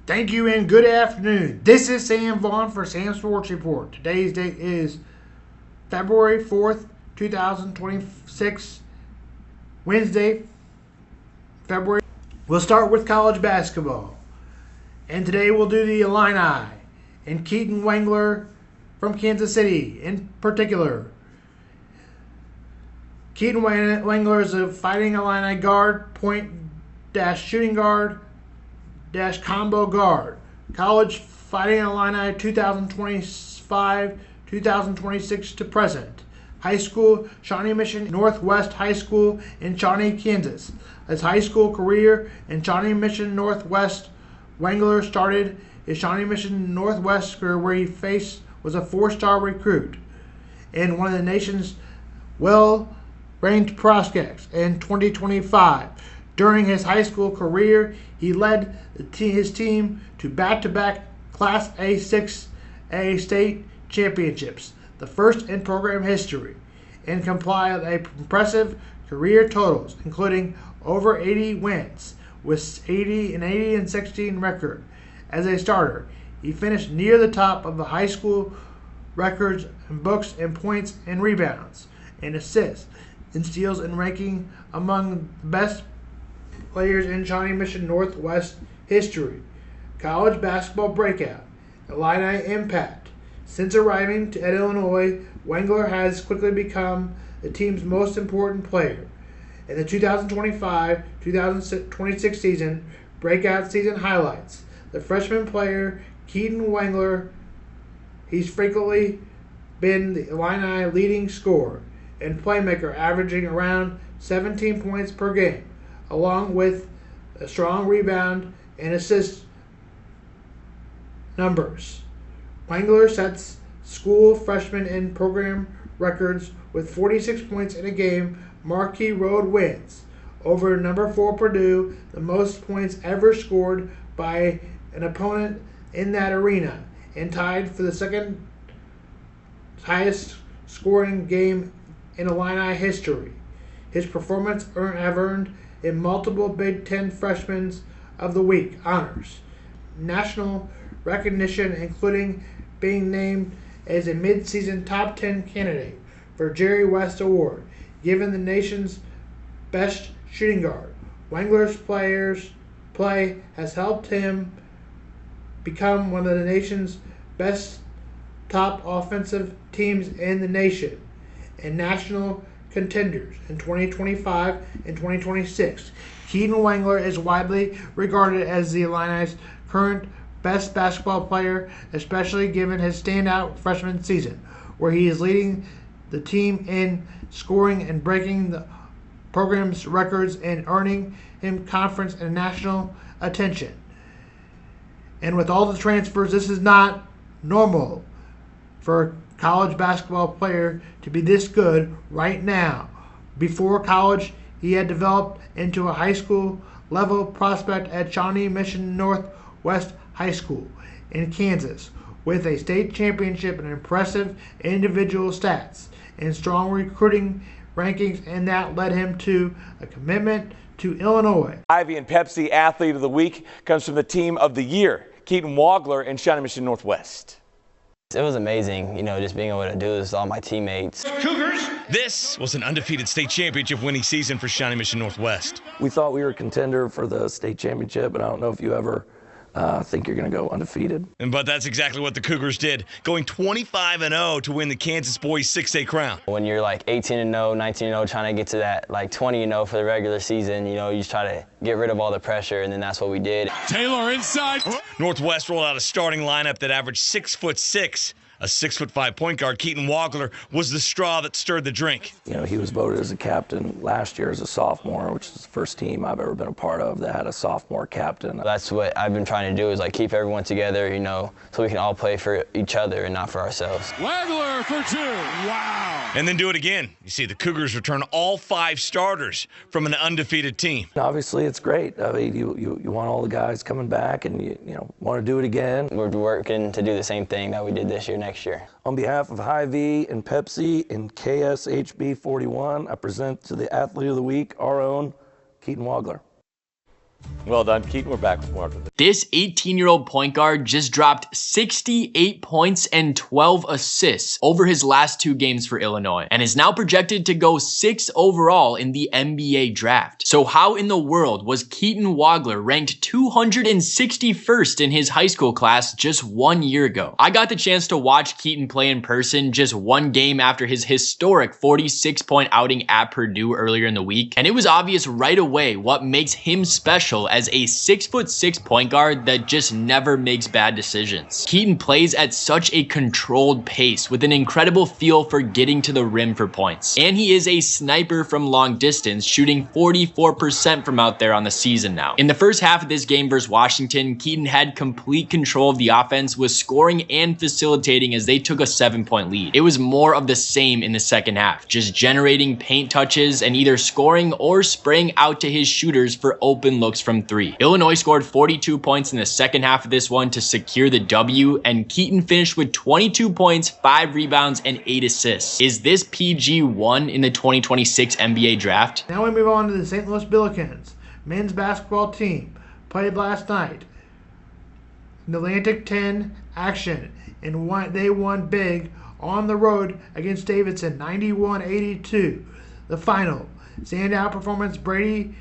Thank you and good afternoon. This is Sam Vaughn for Sam Sports Report. Today's date is February 4th, 2026, Wednesday, February. We'll start with college basketball. And today we'll do the Illini and Keaton Wagler from Kansas City in particular. Keaton Wagler is a fighting Illini guard, point-shooting guard, combo guard. College Fighting Illini 2025-2026 to present. High school, Shawnee Mission Northwest High School in Shawnee, Kansas. His high school career in Shawnee Mission Northwest, Wagler started his Shawnee Mission Northwest career where he was a four-star recruit and one of the nation's well-ranked prospects in 2025. During his high school career, he led his team to back-to-back Class A 6A state championships, the first in program history, and compiled impressive career totals, including over 80 wins with 80-16 record. As a starter, he finished near the top of the high school records in books and points and rebounds and assists and steals and ranking among the best players in Shawnee Mission Northwest history. College basketball breakout, Illini impact. Since arriving at Illinois, Wagler has quickly become the team's most important player. In the 2025-2026 season, breakout season highlights. The freshman player, Keaton Wagler, he's frequently been the Illini leading scorer and playmaker, averaging around 17 points per game, along with a strong rebound and assist numbers. Wagler sets school freshman in program records with 46 points in a game, marquee road wins over number 4 Purdue, the most points ever scored by an opponent in that arena, and tied for the second highest scoring game in Illini history. His performance have earned in multiple Big Ten Freshman of the Week honors, national recognition, including being named as a mid-season top 10 candidate for Jerry West Award, given the nation's best shooting guard. Wagler's play has helped him become one of the nation's best top offensive teams in the nation and national contenders in 2025 and 2026. Keaton Wagler is widely regarded as the Illini's current best basketball player, especially given his standout freshman season, where he is leading the team in scoring and breaking the program's records and earning him conference and national attention. And with all the transfers, this is not normal for a college basketball player to be this good right now. Before college, he had developed into a high school level prospect at Shawnee Mission Northwest High School in Kansas, with a state championship and impressive individual stats and strong recruiting rankings, and that led him to a commitment to Illinois. Ivy and Pepsi Athlete of the Week comes from the Team of the Year, Keaton Wagler in Shawnee Mission Northwest. It was amazing, just being able to do this with all my teammates. Cougars! This was an undefeated state championship winning season for Shawnee Mission Northwest. We thought we were a contender for the state championship, but I don't know if you ever think you're going to go undefeated. But that's exactly what the Cougars did, going 25-0 to win the Kansas boys 6A crown. When you're like 18-0, 19-0, trying to get to that like 20-0 for the regular season, you just try to get rid of all the pressure, and then that's what we did. Taylor inside. Northwest rolled out a starting lineup that averaged 6'6". A 6'5" point guard, Keaton Wagler, was the straw that stirred the drink. He was voted as a captain last year as a sophomore, which is the first team I've ever been a part of that had a sophomore captain. That's what I've been trying to do, is like keep everyone together, so we can all play for each other and not for ourselves. Wagler for 2. Wow. And then do it again. You see, the Cougars return all 5 starters from an undefeated team. Obviously, it's great. I mean, you want all the guys coming back, and you want to do it again. We're working to do the same thing that we did this year next year. On behalf of Hy-Vee and Pepsi and KSHB 41, I present to the Athlete of the Week our own Keaton Wagler. Well done, Keaton. We're back with more after this. This 18-year-old point guard just dropped 68 points and 12 assists over his last 2 games for Illinois and is now projected to go 6th overall in the NBA draft. So how in the world was Keaton Wagler ranked 261st in his high school class just 1 year ago? I got the chance to watch Keaton play in person just 1 game after his historic 46-point outing at Purdue earlier in the week, and it was obvious right away what makes him special as a 6'6" point guard that just never makes bad decisions. Keaton plays at such a controlled pace with an incredible feel for getting to the rim for points. And he is a sniper from long distance, shooting 44% from out there on the season now. In the first half of this game versus Washington, Keaton had complete control of the offense, was scoring and facilitating as they took a 7-point lead. It was more of the same in the second half, just generating paint touches and either scoring or spraying out to his shooters for open looks from 3. Illinois scored 42 points in the second half of this one to secure the W, and Keaton finished with 22 points, 5 rebounds, and 8 assists. Is this PG1 in the 2026 NBA draft? Now we move on to the St. Louis Billikens men's basketball team. Played last night in the Atlantic 10 action, and they won big on the road against Davidson, 91-82. The final. Standout performance, Brady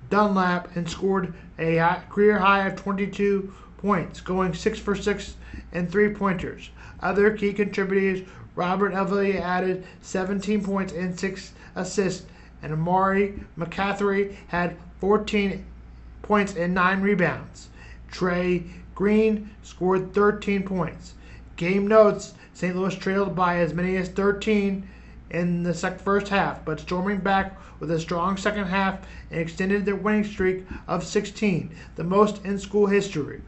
Dunlap, and scored a career high of 22 points, going 6 for 6 and 3-pointers. Other key contributors, Robert Evely added 17 points and 6 assists, and Amari McCaffrey had 14 points and 9 rebounds. Trey Green scored 13 points. Game notes, St. Louis trailed by as many as 13 in the first half, but storming back with a strong second half and extended their winning streak of 16, the most in school history,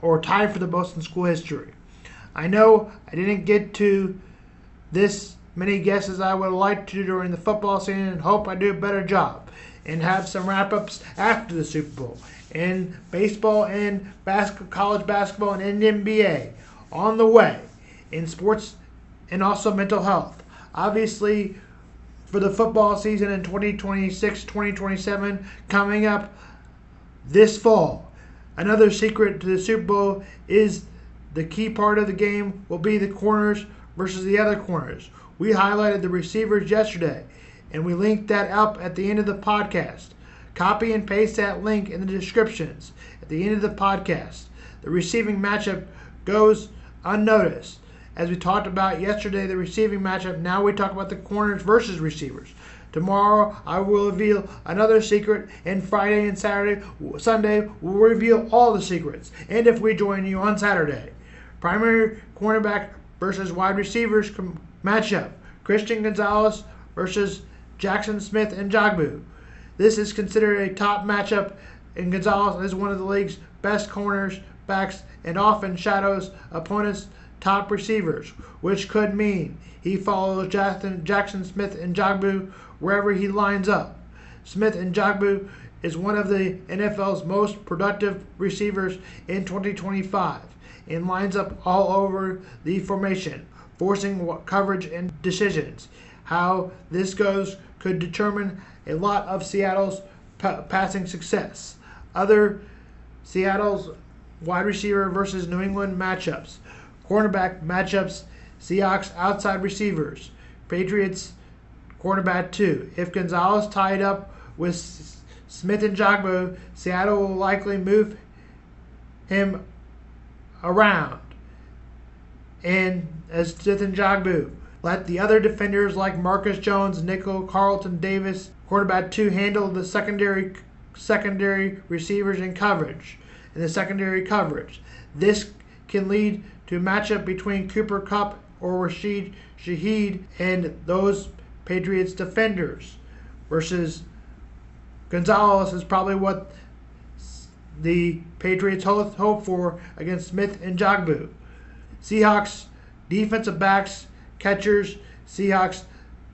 or tied for the most in school history. I know I didn't get to this many guests as I would like to during the football season, and hope I do a better job and have some wrap-ups after the Super Bowl in baseball and college basketball and NBA on the way, in sports and also mental health. Obviously, for the football season in 2026-2027 coming up this fall. Another secret to the Super Bowl is the key part of the game will be the corners versus the other corners. We highlighted the receivers yesterday, and we linked that up at the end of the podcast. Copy and paste that link in the descriptions at the end of the podcast. The receiving matchup goes unnoticed. As we talked about yesterday, the receiving matchup, now we talk about the corners versus receivers. Tomorrow, I will reveal another secret, and Friday and Sunday, we'll reveal all the secrets. And if we join you on Saturday, primary cornerback versus wide receivers matchup, Christian Gonzalez versus Jackson Smith and Jogbu. This is considered a top matchup, and Gonzalez is one of the league's best corners, backs, and often shadows opponents' top receivers, which could mean he follows Jackson Smith and Jogbu wherever he lines up. Smith and Jogbu is one of the NFL's most productive receivers in 2025 and lines up all over the formation, forcing coverage and decisions. How this goes could determine a lot of Seattle's passing success. Other Seattle's wide receiver versus New England matchups. Cornerback matchups, Seahawks outside receivers, Patriots cornerback 2. If Gonzalez tied up with Smith and Jogbu, Seattle will likely move him around and as Smith and Jogbu. Let the other defenders like Marcus Jones, Nickel, Carlton Davis, quarterback 2 handle the secondary receivers in the secondary coverage. This can lead to a matchup between Cooper Kupp or Rashid Shaheed and those Patriots defenders versus Gonzalez is probably what the Patriots hope for against Smith and Jogbu. Seahawks defensive backs, catchers, Seahawks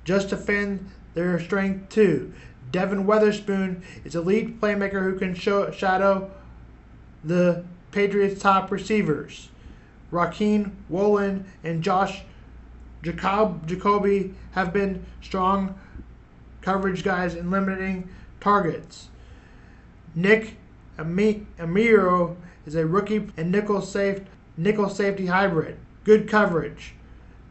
just defend their strength too. Devin Weatherspoon is a lead playmaker who can shadow the Patriots' top receivers. Raheem Wolin and Josh Jacoby have been strong coverage guys in limiting targets. Nick Amiro is a rookie and nickel safety hybrid. Good coverage.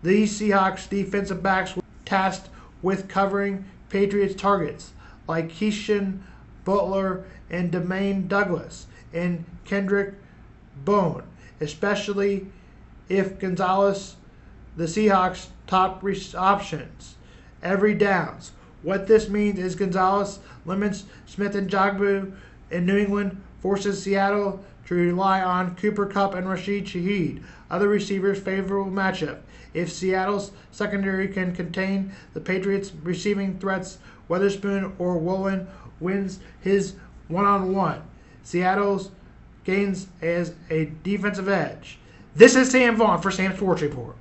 These Seahawks defensive backs were tasked with covering Patriots targets like Keaton, Butler, and Demain Douglas and Kendrick Bone, especially if Gonzalez, the Seahawks' top options, every downs. What this means is Gonzalez limits Smith and Jogbu in New England, forces Seattle to rely on Cooper Kupp and Rashid Shaheed, other receivers' favorable matchup. If Seattle's secondary can contain the Patriots' receiving threats, Witherspoon or Woolen wins his one-on-one. Seattle's gains as a defensive edge. This is Sam Vaughn for Sam Sports Report.